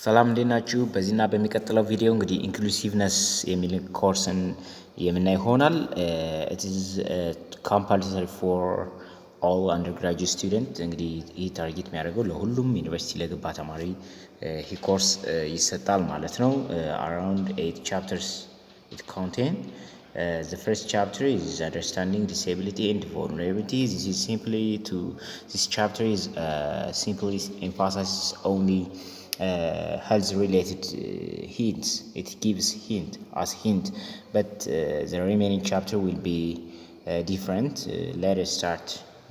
ሰላም እንዴት ናችሁ? በዚህና በሚቀጥለው ቪዲዮ እንግዲህ ኢንክሉሲቭነስ የሚል ኮርስን የምናይ ይሆናል። it is compulsory for all undergraduate student እንግዲህ ይህ ታርጌት የሚያደርገው ለሁሉም ዩኒቨርሲቲ ለገባ ተማሪ ይህ ኮርስ ይሰጣል ማለት ነው። around 8 chapters it contain. The first chapter is understanding disability and vulnerabilities. This chapter is simply emphasizes only health related hints. It gives hint, but the remaining chapter will be different. Let us start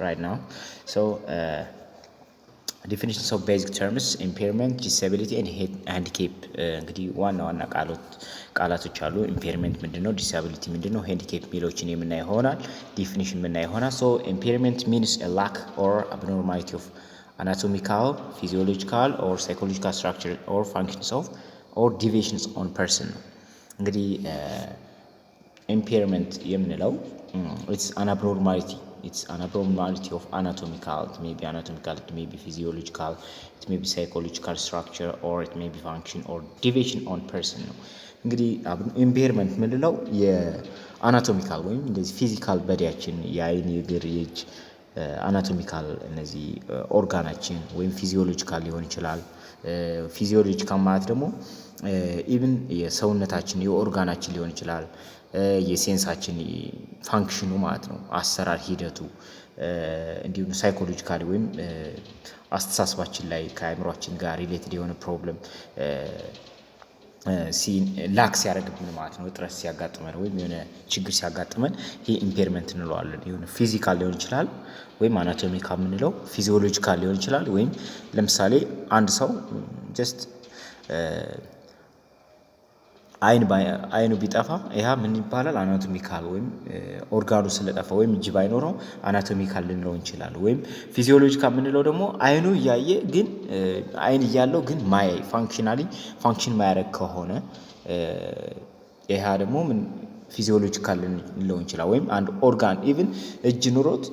right now. So definitions of basic terms: impairment, disability and handicap. እንግዲህ ዋና ቃላቶች አሉ። ኢምፔርመንት ምንድነው? ዲሳቢሊቲ ምንድነው? ሃንዲካፕ ሚሎችን የምናይ ይሆናል። ዲፊኒሽን የምናይ ይሆናል። So impairment means a lack or abnormality of anatomical, physiological or psychological structure or functions of or deviations on person. እንግዲህ impairment የምንለው it's an abnormality of anatomical, it may be physiological, it may be psychological structure or it may be function or deviation on person ነው። እንግዲህ impairment የምንለው የአናቶሚካል ወይም እንደዚህ ፊዚካል በዲያችን የአይን፣ የእግር፣ የእጅ አናቶሚካል እነዚህ ኦርጋናችን ወይም ፊዚዮሎጂካል ሊሆን ይችላል። ፊዚዮሎጂካል ማለት ደግሞ ኢቭን የሰውነታችን የኦርጋናችን ሊሆን ይችላል። የሴንሳችን ፋንክሽኑ ማለት ነው፣ አሰራር ሂደቱ። እንዲሁም ሳይኮሎጂካሊ ወይም አስተሳሰባችን ላይ ከአእምሯችን ጋር ሪሌትድ የሆነ ፕሮብለም ላክ ሲያደርግብን ማለት ነው፣ እጥረት ሲያጋጥመን ወይም የሆነ ችግር ሲያጋጥመን ይሄ ኢምፔርመንት እንለዋለን። የሆነ ፊዚካል ሊሆን ይችላል ወይም አናቶሚካል የምንለው ፊዚዮሎጂካል ሊሆን ይችላል። ወይም ለምሳሌ አንድ ሰው ጀስት አይኑ ቢጠፋ ያ ምን ይባላል? አናቶሚካል ወይም ኦርጋኑ ስለጠፋ ወይም እጅ ባይኖረው አናቶሚካል ልንለው እንችላለን። ወይም ፊዚዮሎጂካል የምንለው ደግሞ አይኑ እያየ ግን አይን እያለው ግን ማያይ ፋንክሽን ማያደርግ ከሆነ ይሄ ደግሞ ምን ፊዚዮሎጂካል ልንለው እንችላለን። ወይም አንድ ኦርጋን ኢቭን እጅ ኑሮት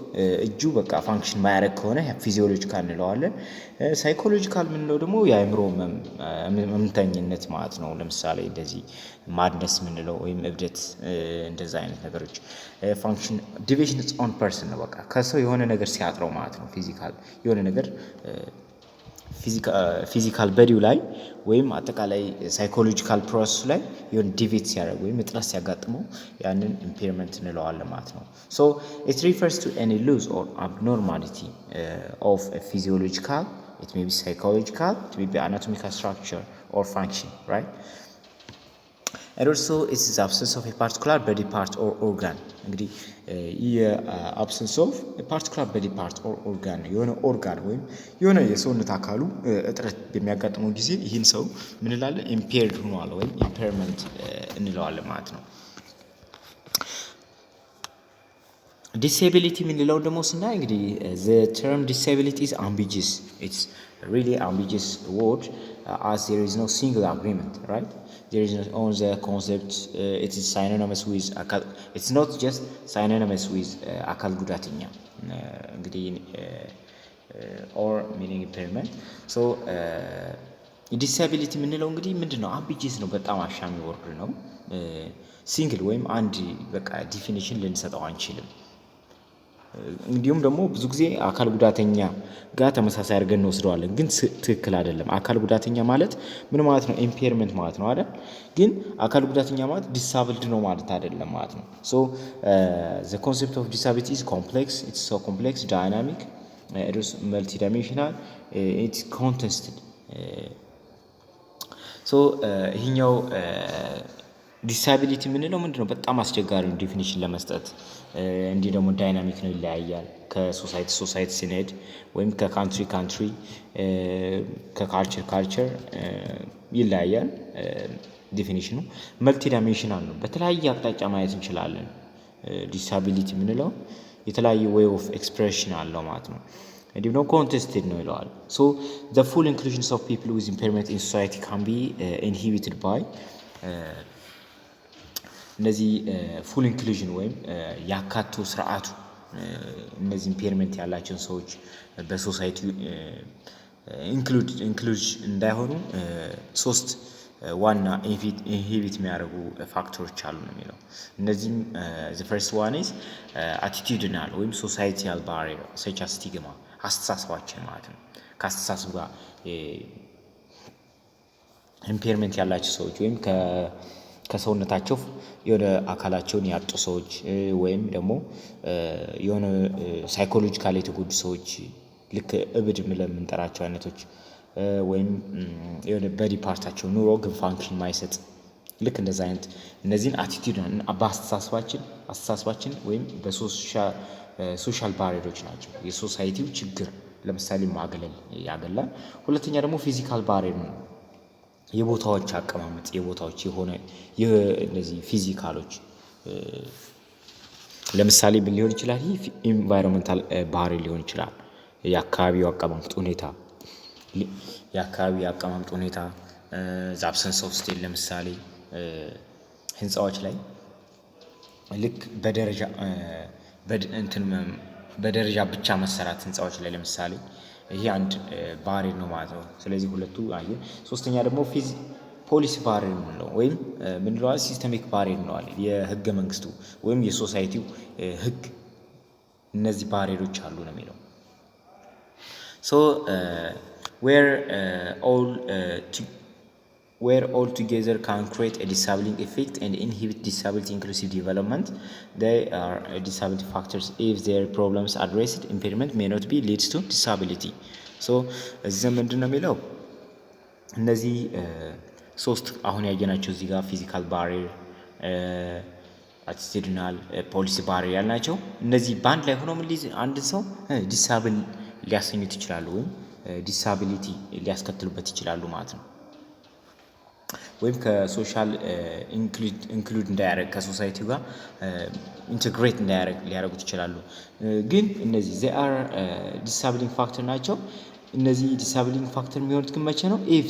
እጁ በቃ ፋንክሽን ማያደርግ ከሆነ ፊዚዮሎጂካል እንለዋለን። ሳይኮሎጂካል የምንለው ደግሞ የአእምሮ ህመምተኝነት ማለት ነው። ለምሳሌ እንደዚህ ማድነስ የምንለው ወይም እብደት፣ እንደዛ አይነት ነገሮች ፋንክሽን ዲቪዥንስ ኦን ፐርሰን ነው። በቃ ከሰው የሆነ ነገር ሲያጥረው ማለት ነው። ፊዚካል የሆነ ነገር ፊዚካል በዲው ላይ ወይም አጠቃላይ ሳይኮሎጂካል ፕሮሰስ ላይ የሆነ ዲቪት ሲያደርግ ወይም እጥረት ሲያጋጥመው ያንን ኢምፔርመንት እንለዋለን ማለት ነው። So it refers to any loss or abnormality of a physiological, it may be psychological, it may be anatomical structure or function, right? And also it's the absence of a particular body part or organ. እንግዲህ የአብሰንስ ኦፍ ፓርቲኩላር ቦዲ ፓርት ኦር ኦርጋን የሆነ ኦርጋን ወይም የሆነ የሰውነት አካሉ እጥረት በሚያጋጥመው ጊዜ ይህን ሰው ምን እንላለን? ኢምፔርድ ሆኗል ወይም ኢምፔርመንት እንለዋለን ማለት ነው። ዲሴቢሊቲ የምንለው ደግሞ ስናይ እንግዲህ the term disability is ambiguous. It's really ambiguous word as there is no single agreement, right? There is not on the concept. It is synonymous with it's not just synonymous with አካል ጉዳተኛ እንግዲህ or meaning impairment. So disability የምንለው እንግዲህ ምንድነው? ambiguous ነው፣ በጣም አሻሚ ወርድ ነው። ሲንግል ወይም አንድ በቃ ዲፊኒሽን ልንሰጠው አንችልም። እንዲሁም ደግሞ ብዙ ጊዜ አካል ጉዳተኛ ጋር ተመሳሳይ አድርገን እንወስደዋለን፣ ግን ትክክል አይደለም። አካል ጉዳተኛ ማለት ምን ማለት ነው? ኢምፔርመንት ማለት ነው አይደል? ግን አካል ጉዳተኛ ማለት ዲሳብልድ ነው ማለት አይደለም ማለት ነው። So the concept of disability is complex. It's so complex, dynamic, it is multidimensional, it's contested. So ይሄኛው ዲሳቢሊቲ የምንለው ምንድነው? በጣም አስቸጋሪ ነው ዲፊኒሽን ለመስጠት። እንዲህ ደግሞ ዳይናሚክ ነው፣ ይለያያል ከሶሳይቲ ሲነድ ወይም ከካንትሪ ከካልቸር ይለያያል ዲፊኒሽኑ። መልቲ ዳይሜንሽናል ነው፣ በተለያየ አቅጣጫ ማየት እንችላለን። ዲሳቢሊቲ የምንለው የተለያየ ዌይ ኦፍ ኤክስፕሬሽን አለው ማለት ነው። እንዲሁም ደግሞ ኮንቴስቴድ ነው ይለዋል። So the full inclusions of people with impairment in society can be inhibited by እነዚህ ፉል ኢንክሉዥን ወይም ያካቶ ስርዓቱ እነዚህ ኢምፔርመንት ያላቸውን ሰዎች በሶሳይቲ ኢንክሉድ እንዳይሆኑ ሶስት ዋና ኢንሂቢት የሚያደርጉ ፋክተሮች አሉ ነው የሚለው። እነዚህም the first one is attitudinal ወይም societal barrier such as stigma አስተሳሰባችን ማለት ነው። ከአስተሳሰብ ጋር ኢምፔርመንት ያላቸው ሰዎች ወይም ከሰውነታቸው የሆነ አካላቸውን ያጡ ሰዎች ወይም ደግሞ የሆነ ሳይኮሎጂካሊ የተጎዱ ሰዎች ልክ እብድ ብለን የምንጠራቸው አይነቶች ወይም የሆነ በዲ ፓርታቸው ኑሮ ግን ፋንክሽን ማይሰጥ ልክ እንደዛ አይነት እነዚህን አቲቲዩድ አስተሳሰባችን ወይም በሶሻል ባሪየሮች ናቸው። የሶሳይቲው ችግር ለምሳሌ ማግለል ያገላል። ሁለተኛ ደግሞ ፊዚካል ባሪየር ነው። የቦታዎች አቀማመጥ የቦታዎች የሆነ እነዚህ ፊዚካሎች ለምሳሌ ምን ሊሆን ይችላል? ይህ ኢንቫይሮንመንታል ባሪየር ሊሆን ይችላል። የአካባቢው አቀማመጥ ሁኔታ አብሰንስ ኦፍ ስቴል ለምሳሌ ህንፃዎች ላይ ልክ በደረጃ ብቻ መሰራት ህንፃዎች ላይ ለምሳሌ ይሄ አንድ ባሪየር ነው ማለት ነው። ስለዚህ ሁለቱ አየን። ሶስተኛ ደግሞ ፖሊሲ ባሪየር ነው ወይም ምንድነው? ሲስተሚክ ባሪየር ነው አለ የህገ መንግስቱ ወይም የሶሳይቲው ህግ እነዚህ ባሪየሮች አሉ ነው የሚለው። ሶ where all together can create a disabling effect and inhibit disability inclusive development. They are disability factors. If their problems addressed, impairment may not be leads to disability. So እዚህ ምንድን ነው የሚለው? እነዚህ ሶስት አሁን ያየናቸው እዚህ ጋር ፊዚካል ባሪየር፣ አቲቲዩድናል፣ ፖሊሲ ባሪየር ያልናቸው እነዚህ በአንድ ላይ ሆኖ ምን አንድ ሰው ዲሳብል ሊያሰኙት ይችላሉ ወይም ዲሳቢሊቲ ሊያስከትሉበት ይችላሉ ማለት ነው። ወይም ከሶሻል ኢንክሉድ እንዳያደርግ ከሶሳይቲው ጋር ኢንቴግሬት እንዳያደርግ ሊያደርጉት ይችላሉ። ግን እነዚህ they are disabling factor ናቸው። እነዚህ disabling factor የሚሆኑት ግን መቼ ነው? if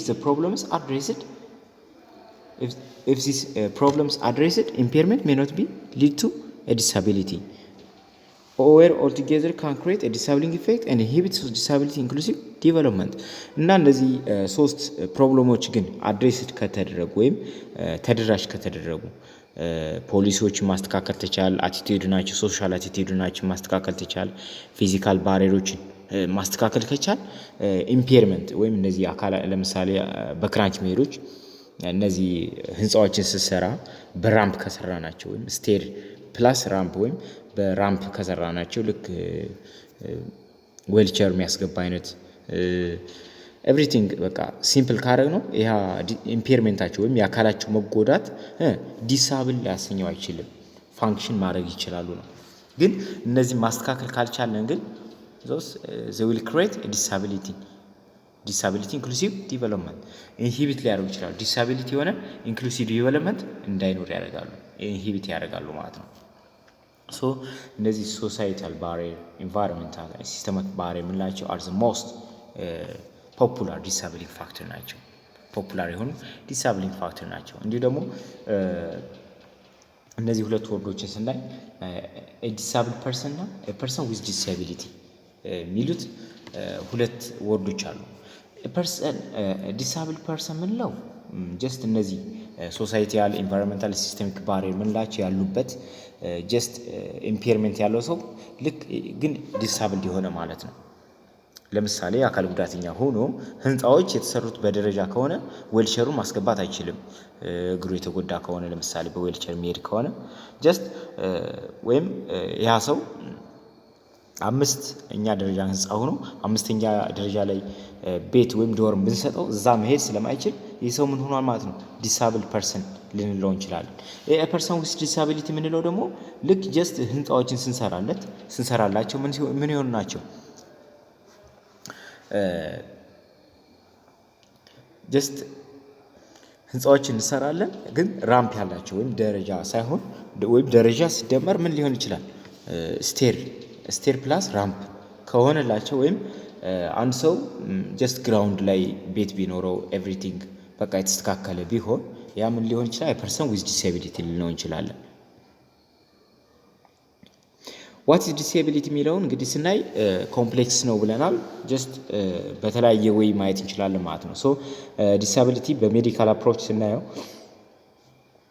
these problems addressed, impairment may not be lead to a disability. Or altogether can create a disabling effect and inhibits disability inclusive development. እና እነዚህ ሶስት ፕሮብሌሞች ግን አድሬስድ ከተደረጉ ወይም ተደራሽ ከተደረጉ ፖሊሲዎችን ማስተካከል ተቻለ፣ አቲቲዩድናቸው ሶሻል አቲቲዩድናችን ማስተካከል ተቻለ፣ ፊዚካል ባሪየሮችን ማስተካከል ከቻል ኢምፔርመንት ወይም እነዚህ አካል ለምሳሌ በክራንች መሄዶች እነዚህ ህንፃዎችን ስትሰራ በራምፕ ከሰራ ናቸው ወይም ስቴር ፕላስ ራምፕ ወይም በራምፕ ከሰራ ናቸው ልክ ዌልቸር የሚያስገባ አይነት ኤቭሪቲንግ በቃ ሲምፕል ካረግ ነው ያ ኢምፔርመንታቸው ወይም የአካላቸው መጎዳት ዲሳብል ሊያሰኘው አይችልም። ፋንክሽን ማድረግ ይችላሉ ነው። ግን እነዚህ ማስተካከል ካልቻለን ግን they will create a disability inclusive development ኢንሂቢት ሊያደርጉ ይችላሉ። ዲሳቢሊቲ የሆነ ኢንክሉሲቭ ዲቨሎፕመንት እንዳይኖር ያደርጋሉ፣ ኢንሂቢት ያደርጋሉ ማለት ነው። ሶ እነዚህ ሶሳይታል ባሪየር፣ ኢንቫይሮንመንታል፣ ሲስተማቲክ ባሪየር የምንላቸው አር ዘ ሞስት ፖፑላር ዲሳቢሊንግ ፋክተር ናቸው። ፖፑላር የሆኑ ዲሳቢሊንግ ፋክተር ናቸው። እንዲሁ ደግሞ እነዚህ ሁለት ወርዶችን ስናይ ዲሳብል ፐርሰን እና ፐርሰን ዊዝ ዲሳቢሊቲ የሚሉት ሁለት ወርዶች አሉ። ዲሳብል ፐርሰን ምንለው ጀስት እነዚህ ሶሳይቲያል ኢንቫይሮንመንታል ሲስተሚክ ባሪየር ምንላቸው ያሉበት ጀስት ኢምፔርመንት ያለው ሰው ልክ ግን ዲሳብል የሆነ ማለት ነው። ለምሳሌ አካል ጉዳተኛ ሆኖ ህንፃዎች የተሰሩት በደረጃ ከሆነ ዌልቸሩን ማስገባት አይችልም። እግሩ የተጎዳ ከሆነ ለምሳሌ በዌልቸር የሚሄድ ከሆነ ጀስት ወይም ያ ሰው አምስተኛ ደረጃ ህንፃ ሆኖ አምስተኛ ደረጃ ላይ ቤት ወይም ዶርም ብንሰጠው እዛ መሄድ ስለማይችል ይህ ሰው ምን ሆኗል ማለት ነው? ዲሳብል ፐርሰን ልንለው እንችላለን። ፐርሰን ዊዝ ዲሳቢሊቲ የምንለው ደግሞ ልክ ጀስት ህንፃዎችን ስንሰራላቸው ምን ይሆኑ ናቸው? ጀስት ህንፃዎችን እንሰራለን ግን ራምፕ ያላቸው ወይም ደረጃ ሳይሆን ወይም ደረጃ ሲደመር ምን ሊሆን ይችላል? ስቴር ፕላስ ራምፕ ከሆነላቸው ወይም አንድ ሰው ጀስት ግራውንድ ላይ ቤት ቢኖረው ኤቭሪቲንግ በቃ የተስተካከለ ቢሆን ያ ምን ሊሆን ይችላል? ፐርሰን ዊዝ ዲሳቢሊቲ ልንለው እንችላለን። ዋት ኢዝ ዲስኤቢሊቲ የሚለውን እንግዲህ ስናይ ኮምፕሌክስ ነው ብለናል። ጀስት በተለያየ ወይ ማየት እንችላለን ማለት ነው። ሶ ዲስአቢሊቲ በሜዲካል አፕሮች ስናየው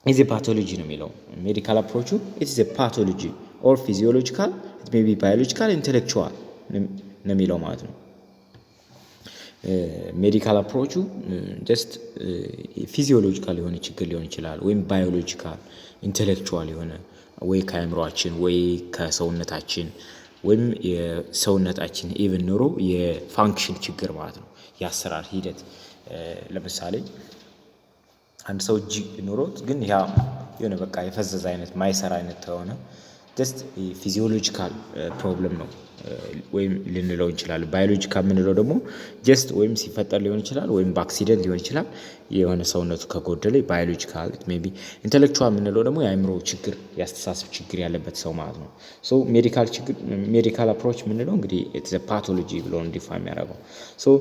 ኢዝ ፓቶሎጂ ነው የሚለው ሜዲካል አፕሮቹ ኢዝ ፓቶሎጂ ኦር ፊዚዮሎጂካል ኢት ሜይ ቢ ባዮሎጂካል ኢንቴሌክቹዋል ነው የሚለው ማለት ነው። ሜዲካል አፕሮቹ ጀስት ፊዚዮሎጂካል የሆነ ችግር ሊሆን ይችላል፣ ወይም ባዮሎጂካል ኢንቴሌክቹዋል የሆነ ወይ ከአእምሯችን ወይ ከሰውነታችን ወይም የሰውነታችን ኢቭን ኖሮ የፋንክሽን ችግር ማለት ነው፣ የአሰራር ሂደት። ለምሳሌ አንድ ሰው እጅ ኖሮት ግን ያ የሆነ በቃ የፈዘዘ አይነት ማይሰራ አይነት ከሆነ ጀስት ፊዚዮሎጂካል ፕሮብለም ነው ወይም ልንለው እንችላለን። ባዮሎጂካል የምንለው ደግሞ ጀስት ወይም ሲፈጠር ሊሆን ይችላል ወይም በአክሲደንት ሊሆን ይችላል የሆነ ሰውነቱ ከጎደለ ባዮሎጂካል። ሜይ ቢ ኢንተሌክቹዋል የምንለው ደግሞ የአእምሮ ችግር የአስተሳሰብ ችግር ያለበት ሰው ማለት ነው። ሶ ሜዲካል አፕሮች የምንለው እንግዲህ ኢትስ ፓቶሎጂ ብሎ ዲፋይን የሚያደርገው። ሶ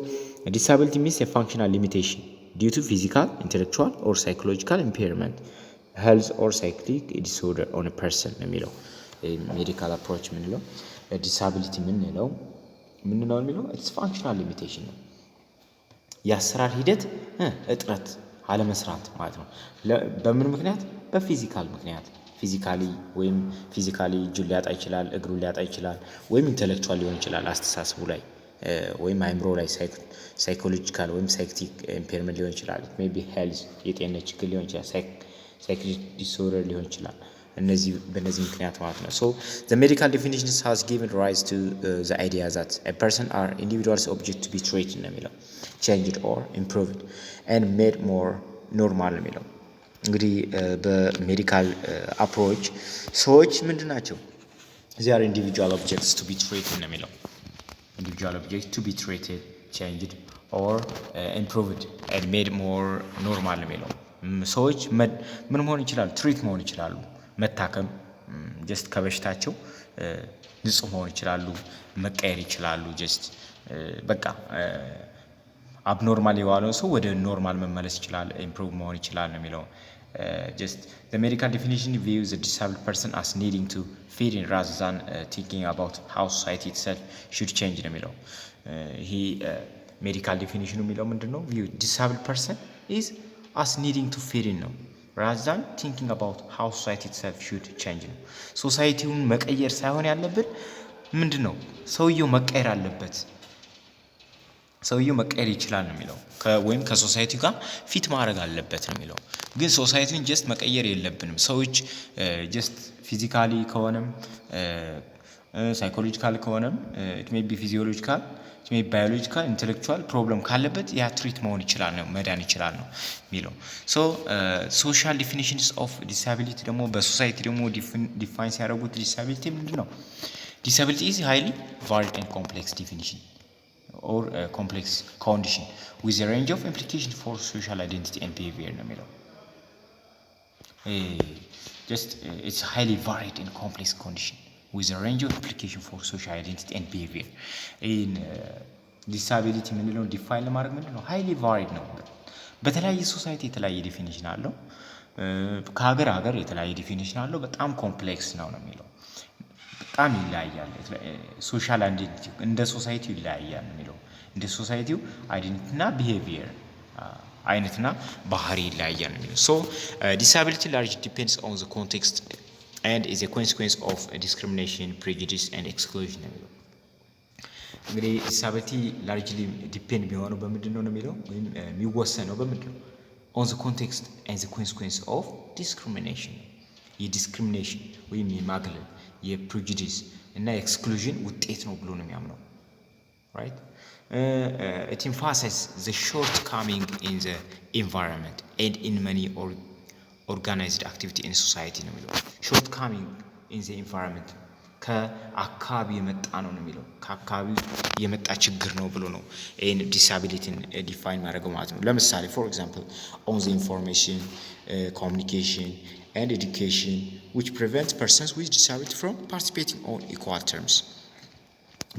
ዲሳቢሊቲ ሚንስ የፋንክሽናል ሊሚቴሽን ዲዩ ቱ ፊዚካል ኢንተሌክቹዋል ኦር ሳይኮሎጂካል ኢምፔርመንት ሄልዝ ኦር ሳይክሊክ ዲስኦርደር ኦን ፐርሰን ነው የሚለው ሜዲካል አፕሮች የምንለው። ዲሳቢሊቲ የምንለው የሚለው ኢትስ ፋንክሽናል ሊሚቴሽን ነው፣ የአሰራር ሂደት እጥረት አለመስራት ማለት ነው። በምን ምክንያት? በፊዚካል ምክንያት። ፊዚካሊ እጁን ሊያጣ ይችላል፣ እግሩን ሊያጣ ይችላል፣ ወይም ኢንተሌክቹዋል ሊሆን ይችላል አስተሳሰቡ ላይ ወይም አእምሮ ላይ ሳይኮሎጂካል ወይም ሳይክቲክ ኢምፔርመንት ሊሆን ይችላል። ሜይ ቢ ሄልዝ የጤንነት ችግር ሊሆን ይችላል፣ ሳይክሊክ ዲስኦርደር ሊሆን ይችላል። በእነዚህ ምክንያት ማለት ነው። ሶ the medical definitions has given rise to the idea that a person or individuals object to be treated ነው የሚለው changed or improved and made more normal ነው የሚለው። እንግዲህ በሜዲካል አፕሮች ሰዎች ምንድን ናቸው? they are individual objects to be treated ነው የሚለው individual objects to be treated, changed or improved and made more normal ነው የሚለው። ሰዎች ምን መሆን ይችላሉ? ትሪት መሆን ይችላሉ፣ መታከም ጀስት ከበሽታቸው ንጹህ መሆን ይችላሉ፣ መቀየር ይችላሉ። ጀስት በቃ አብኖርማል የዋለው ሰው ወደ ኖርማል መመለስ ይችላል፣ ኢምፕሩቭ መሆን ይችላል ነው የሚለው። just the medical definition views the disabled person as needing to fit in rather than thinking about how society itself should change ነው የሚለው። ይሄ ሜዲካል ዲፊኒሽኑ የሚለው ምንድን ነው? view disabled person is as needing to fit in ነው rather than thinking about how society itself should change ነው። ሶሳይቲውን መቀየር ሳይሆን ያለብን ምንድን ነው? ሰውየው መቀየር አለበት፣ ሰውየው መቀየር ይችላል ነው የሚለው። ወይም ከሶሳይቲው ጋር ፊት ማድረግ አለበት ነው የሚለው። ግን ሶሳይቲውን ጀስት መቀየር የለብንም። ሰዎች ጀስት ፊዚካሊ ከሆነም ሳይኮሎጂካል ከሆነም ኢት ሜይ ቢ ፊዚዮሎጂካል ኢት ሜይ ቢ ባዮሎጂካል ኢንተሌክቹዋል ፕሮብለም ካለበት ያ ትሪት መሆን ይችላል ነው መዳን ይችላል ነው የሚለው። ሶ ሶሻል ዲፊኒሽንስ ኦፍ ዲሳቢሊቲ ደግሞ በሶሳይቲ ደግሞ ዲፋይን ሲያደርጉት ዲሳቢሊቲ ምንድን ነው? ዲሳቢሊቲ ኢዝ ሃይሊ ቫሪድ ኤንድ ኮምፕሌክስ ዲፊኒሽን or complex condition with a range of implications for social identity and behavior ነው የሚለው። just it's highly varied and complex condition with a range of implication for social identity and behavior in disability የምንለው ዲፋይን ለማድረግ ምንድን ነው? highly varied ነው። በተለያየ ሶሳይቲ የተለያየ ዲፊኒሽን አለው፣ ከሀገር ሀገር የተለያየ ዲፊኒሽን አለው። በጣም ኮምፕሌክስ ነው የሚለው። በጣም ይለያያል። ሶሻል አይዴንቲቲ እንደ ሶሳይቲው ይለያያል የሚለው። እንደ ሶሳይቲው አይዴንቲቲና ቢሄቪየር አይነትና ባህሪ ይለያያል የሚለው። ሶ ዲሳቢሊቲ ላርጅ ዲፔንድስ ኦን ዘ ኮንቴክስት ኤንድ ኢዝ ኤ ኮንሲኩዌንስ ኦፍ ዲስክሪሚኔሽን ፕሬጁዲስ ኤንድ ኤክስክሉዥን ነው የሚለው። እንግዲህ ዲሳቢሊቲ ላርጅሊ ዲፔንድ የሚሆነው በምንድን ነው የሚለው፣ ወይም የሚወሰነው በምንድን ነው? ኦን ዘ ኮንቴክስት ኤንድ ዘ ኮንሲኩዌንስ ኦፍ ዲስክሪሚኔሽን፣ የዲስክሪሚኔሽን ወይም የማግለል የፕሬጁዲስ እና ኤክስክሉዥን ውጤት ነው ብሎ ነው የሚያምነው። ራይት it emphasizes the shortcoming in the environment and in many organized activity in society ነው የሚለው። shortcoming in the environment ከአካባቢ የመጣ ነው የሚለው። ከአካባቢ የመጣ ችግር ነው ብሎ ነው ይህን ዲሳቢሊቲን ዲፋይን ማድረገው ማለት ነው። ለምሳሌ for example on the information communication and education which prevents persons with disability from participating on equal terms።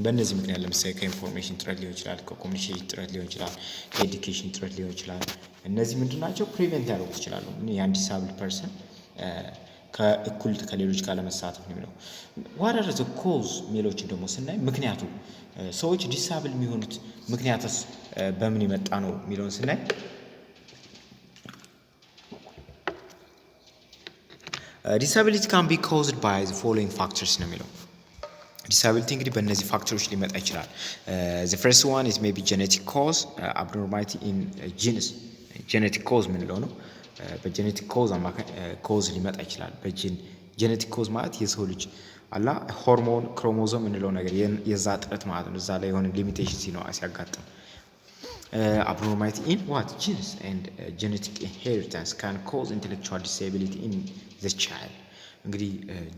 በእነዚህ ምክንያት ለምሳሌ ከኢንፎርሜሽን ጥረት ሊሆን ይችላል፣ ከኮሚኒኬሽን ጥረት ሊሆን ይችላል፣ ከኤዱኬሽን ጥረት ሊሆን ይችላል። እነዚህ ምንድን ናቸው? ፕሪቨንት ያደርጉት ይችላሉ ያን ዲሳብል ፐርሰን ከእኩል ከሌሎች ጋር ለመሳተፍ ነው የሚለው። ዋት አር ዘ ኮዝ የሚሎችን ደግሞ ስናይ ምክንያቱ ሰዎች ዲሳብል የሚሆኑት ምክንያትስ በምን የመጣ ነው የሚለውን ስናይ ዲሳቢሊቲ ካን ቢ ኮዝድ ባይ ዘ ፎሎዊንግ ፋክተርስ ነው የሚለው። ዲሳቢሊቲ እንግዲህ በእነዚህ ፋክተሮች ሊመጣ ይችላል። ዘ ፈርስት ዋን ኢዝ ሜይ ቢ ጄኔቲክ ኮዝ አብኖርማሊቲ ኢን ጂንስ። ጄኔቲክ ኮዝ ምንለው ነው። በጄኔቲክ ኮዝ ሊመጣ ይችላል። በጂን ጄኔቲክ ኮዝ ማለት የሰው ልጅ አላ ሆርሞን ክሮሞዞም የምንለው ነገር የዛ እጥረት ማለት ነው። እዛ ላይ የሆነ ሊሚቴሽን ሲያጋጥም abnormality in what genes and genetic inheritance can cause intellectual disability in the child። እንግዲህ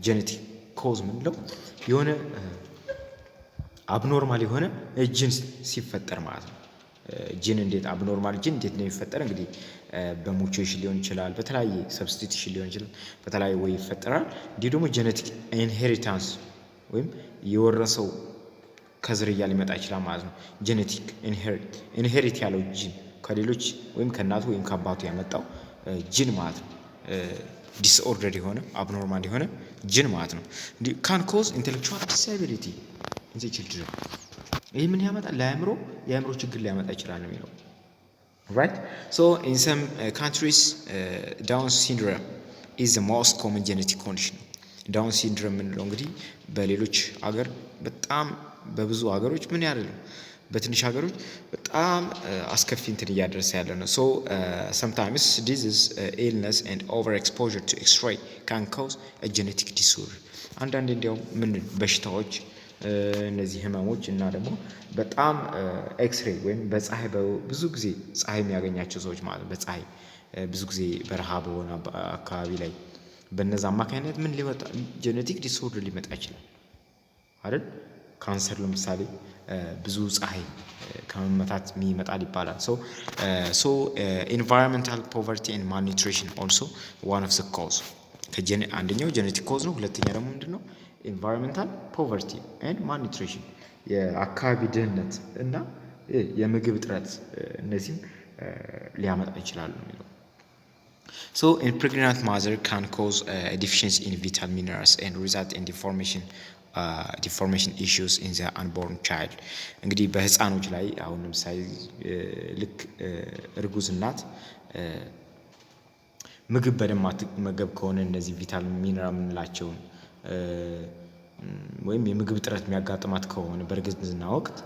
ጄኔቲክ ኮዝ ምንለው የሆነ አብኖርማል የሆነ ጂን ሲፈጠር ማለት ነው። ጂን እንዴት አብኖርማል ጂን እንዴት ነው የሚፈጠር? እንግዲህ በሙቴሽን ሊሆን ይችላል፣ በተለያየ ሰብስቲቱሽን ሊሆን ይችላል፣ በተለያየ ወይ ይፈጠራል። እንዲሁ ደግሞ ጄኔቲክ ኢንሄሪታንስ ወይም የወረሰው ከዝርያ ሊመጣ ይችላል ማለት ነው። ጄኔቲክ ኢንሄሪት ያለው ጂን ከሌሎች ወይም ከእናቱ ወይም ከአባቱ ያመጣው ጂን ማለት ነው። ዲስኦርደር የሆነ አብኖርማል የሆነ ጂን ማለት ነው። ካን ኮዝ ኢንቴሌክቹዋል ዲሳቢሊቲ ኢን ዘ ቺልድረን። ይህ ምን ያመጣል? የአእምሮ ችግር ሊያመጣ ይችላል ነው የሚለው። ራይት ሶ ኢን ሰም ካንትሪስ ዳውን ሲንድሮም ኢዝ ዘ ሞስት ኮመን ጄኔቲክ ኮንዲሽን። ዳውን ሲንድሮም የምንለው እንግዲህ በሌሎች ሀገር በጣም በብዙ ሀገሮች ምን ያህል ነው? በትንሽ ሀገሮች በጣም አስከፊ እንትን እያደረሰ ያለ ነው። ሶ sometimes disease illness and over exposure to x-ray can cause a genetic disorder። አንዳንድ እንዲያውም ምን በሽታዎች እነዚህ ህመሞች እና ደግሞ በጣም ኤክስሬይ ወይም በፀሐይ ብዙ ጊዜ ፀሐይ የሚያገኛቸው ሰዎች ማለት በፀሐይ ብዙ ጊዜ በረሃ በሆነ አካባቢ ላይ በነዛ አማካኝነት ምን ሊመጣ ጄኔቲክ ዲስኦርደር ሊመጣ ይችላል አይደል? ካንሰር ለምሳሌ ብዙ ፀሐይ ከመመታት ይመጣል ይባላል። ሶ ኢንቫይሮንመንታል ፖቨርቲ ኤንድ ማልኒትሪሽን ኦልሶ ዋን ኦፍ ዘ ኮዝ። አንደኛው ጄኔቲክ ኮዝ ነው። ሁለተኛ ደግሞ ምንድነው? ኢንቫይሮንመንታል ፖቨርቲ ኤንድ ማልኒትሪሽን የአካባቢ ድህነት እና የምግብ እጥረት እነዚህም ሊያመጣ ይችላሉ የሚለው። So in pregnant mother can cause deficiency in vital minerals and result in deformation issues in the unborn child። እንግዲህ በህፃኖች ላይ አሁን ለምሳሌ ልክ እርጉዝ እናት ምግብ በደንብ ማትመገብ ከሆነ እነዚህ ቪታል ሚነራል የምንላቸውን ወይም የምግብ እጥረት የሚያጋጥማት ከሆነ በእርግዝና ወቅት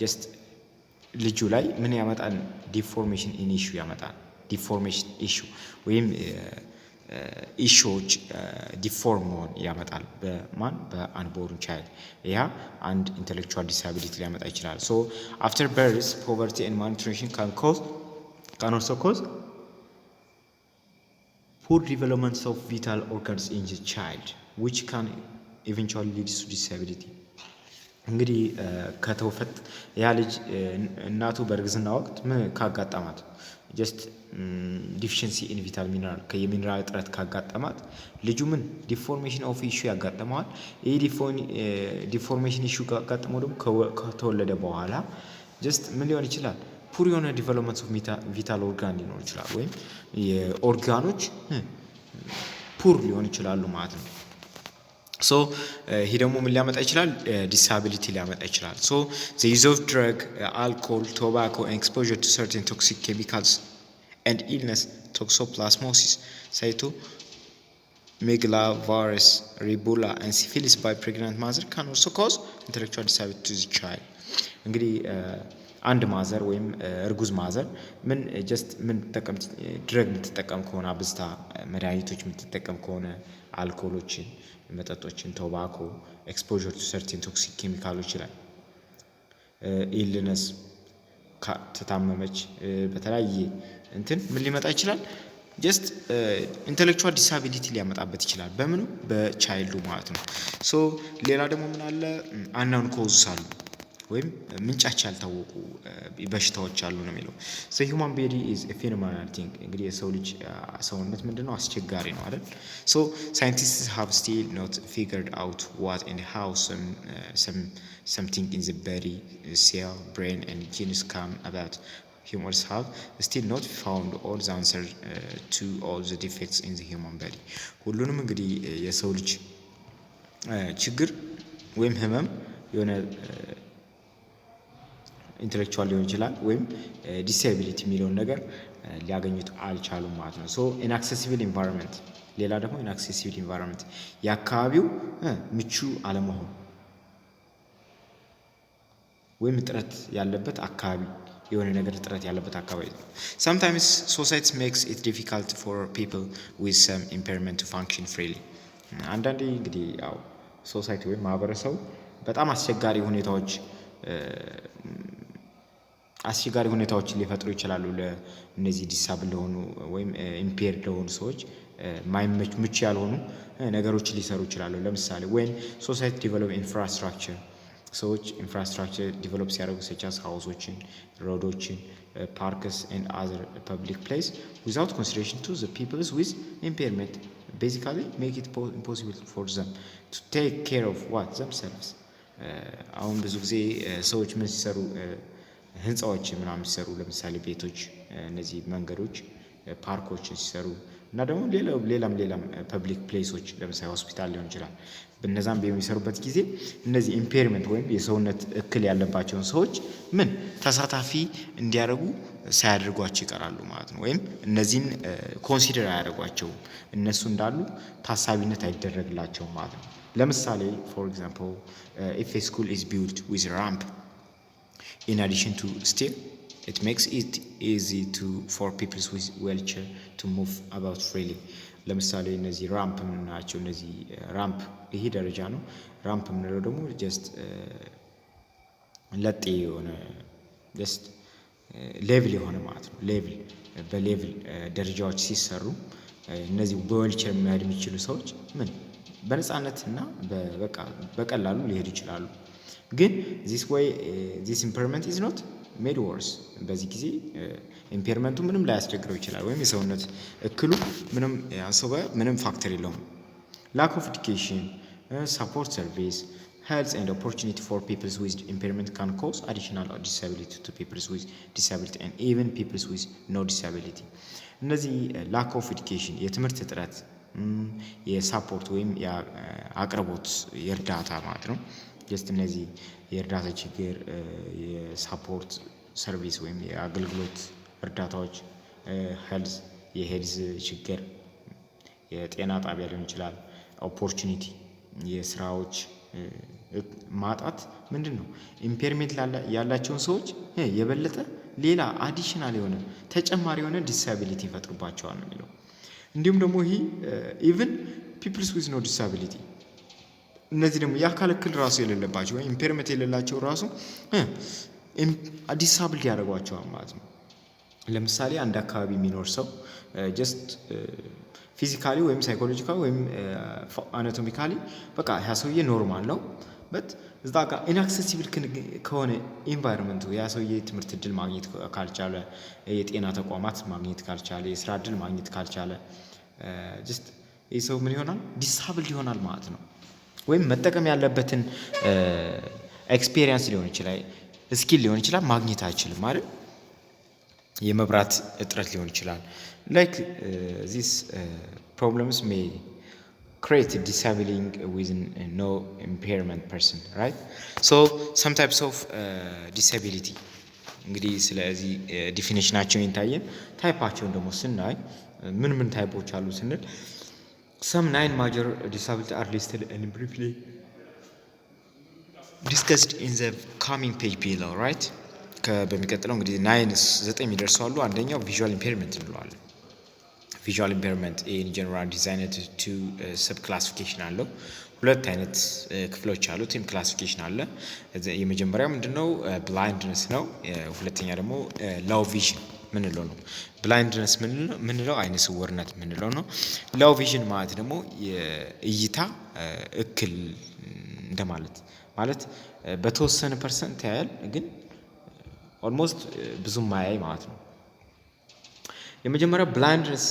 ጀስት ልጁ ላይ ምን ያመጣል? ዲፎርሜሽን ኢሹ ያመጣል። ዲፎርሜሽን ኢሹ ወይም ኢሹዎች ዲፎርም መሆን ያመጣል። በማን በአንቦርን ቻይልድ ያ አንድ ኢንቴሌክቹዋል ዲሳቢሊቲ ሊያመጣ ይችላል። ሶ አፍተር በርዝ ፖቨርቲ ኤንድ ማልኒትሪሽን ካን ኦልሶ ኮዝ ፑር ዲቨሎፕመንት ኦፍ ቪታል ኦርጋንስ ኢን ዘ ቻይልድ ዊች ካን ኢቨንቹዋሊ ሊድስ ቱ ዲሳቢሊቲ። እንግዲህ ከተውፈት ያ ልጅ እናቱ በእርግዝና ወቅት ምን ካጋጠማት ጀስት ዲፊሽንሲ ኢን ቪታል ሚነራል የሚነራል እጥረት ካጋጠማት ልጁ ምን ዲፎርሜሽን ኦፍ ኢሹ ያጋጥመዋል። ይህ ዲፎርሜሽን ኢሹ ካጋጠመው ደግሞ ከተወለደ በኋላ ጀስት ምን ሊሆን ይችላል? ፑር የሆነ ዲቨሎፕመንት ኦፍ ቪታል ኦርጋን ሊኖር ይችላል፣ ወይም የኦርጋኖች ፑር ሊሆን ይችላሉ ማለት ነው። ሶ ይሄ ደግሞ ምን ሊያመጣ ይችላል? ዲሳቢሊቲ ሊያመጣ ይችላል። ሶ the use of drug, alcohol, tobacco and exposure to certain toxic chemicals and illness, toxoplasmosis, cytomegalovirus, Rubella and syphilis by pregnant mother can also cause intellectual disability to the child። እንግዲህ አንድ ማዘር ወይም እርጉዝ ማዘር ምን ጀስት ምን ተጠቀም ድረግ የምትጠቀም ከሆነ አብዝታ መድኃኒቶች የምትጠቀም ከሆነ አልኮሎችን፣ መጠጦችን፣ ቶባኮ ኤክስፖዠር ቱ ሰርቴን ቶክሲክ ኬሚካሎች ላይ ኢልነስ ተታመመች በተለያየ እንትን ምን ሊመጣ ይችላል? ጀስት ኢንቴሌክቹዋል ዲሳቢሊቲ ሊያመጣበት ይችላል። በምኑ በቻይልዱ ማለት ነው። ሶ ሌላ ደግሞ ምን አለ? አናውን ኮዝስ አሉ ወይም ምንጫቸው ያልታወቁ በሽታዎች አሉ ነው የሚለው። ሶ ሂውማን ቦዲ ኢዝ ኤ ፌኖሜናል ቲንግ። እንግዲህ የሰው ልጅ ሰውነት ምንድነው? አስቸጋሪ ነው አይደል? ሶ ሳይንቲስትስ ሃቭ ስቲል ኖት ፊገርድ አውት ዋት ኤንድ ሃው something in the body, cell, brain and genes come about. humans have still not found all the answer to all the defects in the human body። ሁሉንም እንግዲህ የሰው ልጅ ችግር ወይም ህመም የሆነ ኢንተሌክቹዋል ሊሆን ይችላል ወይም ዲስኤቢሊቲ የሚለውን ነገር ሊያገኙት አልቻሉም ማለት ነው። ሶ ኢንአክሴሲብል ኢንቫይሮንመንት፣ ሌላ ደግሞ ኢንአክሴሲብል ኢንቫይሮንመንት የአካባቢው ምቹ አለመሆን ወይም እጥረት ያለበት አካባቢ፣ የሆነ ነገር እጥረት ያለበት አካባቢ ነው። sometimes society makes it difficult for people with some impairment to function freely። አንዳንዴ እንግዲህ ያው ሶሳይቲ ወይም ማህበረሰቡ በጣም አስቸጋሪ ሁኔታዎችን ሊፈጥሩ ይችላሉ ለእነዚህ ዲሳብል ለሆኑ ወይም ኢምፔርድ ለሆኑ ሰዎች ምቹ ያልሆኑ ነገሮችን ሊሰሩ ይችላሉ። ለምሳሌ when society develop infrastructure፣ ሰዎች ኢንፍራስትራክቸር ዲቨሎፕ ሲያደርጉ ሰቻስ ሃውሶችን፣ ሮዶችን፣ ፓርክስ ኤንድ አዘር ፐብሊክ ፕሌስ ዊዛውት ኮንሲደሬሽን ቱ ዘ ፒፕልስ ዊዝ ኢምፔርመንት ቤዚካሊ ሜክ ኢት ኢምፖሲብል ፎር ዘም ቱ ቴክ ኬር ኦፍ ዋት ዘምሰልቭስ። አሁን ብዙ ጊዜ ሰዎች ምን ሲሰሩ ህንፃዎች ምናምን ሲሰሩ ለምሳሌ ቤቶች፣ እነዚህ መንገዶች፣ ፓርኮችን ሲሰሩ እና ደግሞ ሌላም ፐብሊክ ፕሌሶች ለምሳሌ ሆስፒታል ሊሆን ይችላል። በእነዛም በሚሰሩበት ጊዜ እነዚህ ኢምፔርመንት ወይም የሰውነት እክል ያለባቸውን ሰዎች ምን ተሳታፊ እንዲያደርጉ ሳያደርጓቸው ይቀራሉ ማለት ነው። ወይም እነዚህን ኮንሲደር አያደርጓቸውም፣ እነሱ እንዳሉ ታሳቢነት አይደረግላቸውም ማለት ነው። ለምሳሌ ፎር ኤግዛምፕል ኢፍ ኤ ስኩል ኢዝ ቢልድ ዊዝ ራምፕ in addition to stair, it makes it easy for people with wheelchair to move about freely። ለምሳሌ እነዚህ ራምፕ ናቸው። እነዚህ ራምፕ ይሄ ደረጃ ነው። ራምፕ የምንለው ደግሞ ጀስት ለጤ የሆነ ጀስት ሌቭል የሆነ ማለት ነው። በሌቭል ደረጃዎች ሲሰሩ እነዚህ በዌልቸር መሄድ የሚችሉ ሰዎች ምን በነፃነት እና በቀላሉ ሊሄዱ ይችላሉ። ግን this impairment is not made worse። በዚህ ጊዜ ኢምፔርመንቱ ምንም ላያስቸግረው ይችላል፣ ወይም የሰውነት እክሉ ምንም ፋክተር የለውም። lack of education, support service, health and opportunity for people with impairment can cause additional disability to people with disability and even people with no disability። እነዚህ lack of education የትምህርት እጥረት፣ የሳፖርት ወይም የአቅርቦት የእርዳታ ማለት ነው። ጀስት እነዚህ የእርዳታ ችግር፣ የሳፖርት ሰርቪስ ወይም የአገልግሎት እርዳታዎች፣ የሄልዝ ችግር፣ የጤና ጣቢያ ሊሆን ይችላል። ኦፖርቹኒቲ የስራዎች ማጣት ምንድን ነው ኢምፔርሜንት ያላቸውን ሰዎች የበለጠ ሌላ አዲሽናል የሆነ ተጨማሪ የሆነ ዲሳቢሊቲ ይፈጥሩባቸዋል ነው የሚለው። እንዲሁም ደግሞ ይሄ ኢቭን ፒፕልስ ዊዝ ኖ ዲሳቢሊቲ፣ እነዚህ ደግሞ የአካል እክል ራሱ የሌለባቸው ወይም ኢምፔርመንት የሌላቸው ራሱ ዲሳብል ያደርጓቸዋል ማለት ነው። ለምሳሌ አንድ አካባቢ የሚኖር ሰው ጀስት ፊዚካሊ ወይም ሳይኮሎጂካሊ ወይም አናቶሚካሊ በቃ ያ ሰውዬ ኖርማል ነው። በት እዛ ጋር ኢንአክሰሲብል ከሆነ ኢንቫይሮንመንቱ ያ ሰውዬ ትምህርት እድል ማግኘት ካልቻለ፣ የጤና ተቋማት ማግኘት ካልቻለ፣ የስራ እድል ማግኘት ካልቻለ ጀስት ይህ ሰው ምን ይሆናል? ዲሳብል ይሆናል ማለት ነው። ወይም መጠቀም ያለበትን ኤክስፔሪየንስ ሊሆን ይችላል፣ ስኪል ሊሆን ይችላል ማግኘት አይችልም ማለት የመብራት እጥረት ሊሆን ይችላል። ላይክ ዚስ ፕሮብለምስ ሜይ create disabling with no impairment person, right? So some types of disability እንግዲህ ስለዚህ ዲፊኒሽናቸውን እንታየን። ታይፓቸውን ደግሞ ስናይ ምን ታይፖች አሉ ስንል some 9 major disabilities are listed and briefly discussed in the coming page below, right? በሚቀጥለው እንግዲህ 9 የሚደርሱ አሉ። አንደኛው ቪዥዋል ኢምፔርመንት እንለዋለን። ቪዥዋል ኢምፔርመንት ኢን ጀነራል ዲዛይንድ ቱ ሰብ ክላሲፊኬሽን አለው። ሁለት አይነት ክፍሎች አሉት ወይም ክላሲፊኬሽን አለ። የመጀመሪያው ምንድነው? ብላይንድነስ ነው። ሁለተኛ ደግሞ ላው ቪዥን ምንለው ነው። ብላይንድነስ ምንለው አይነ ስውርነት ምንለው ነው። ላው ቪዥን ማለት ደግሞ የእይታ እክል እንደማለት ማለት በተወሰነ ፐርሰንት ያያል ግን ኦልሞስት ብዙም ማያይ ማለት ነው። የመጀመሪያው ብላይንድነስ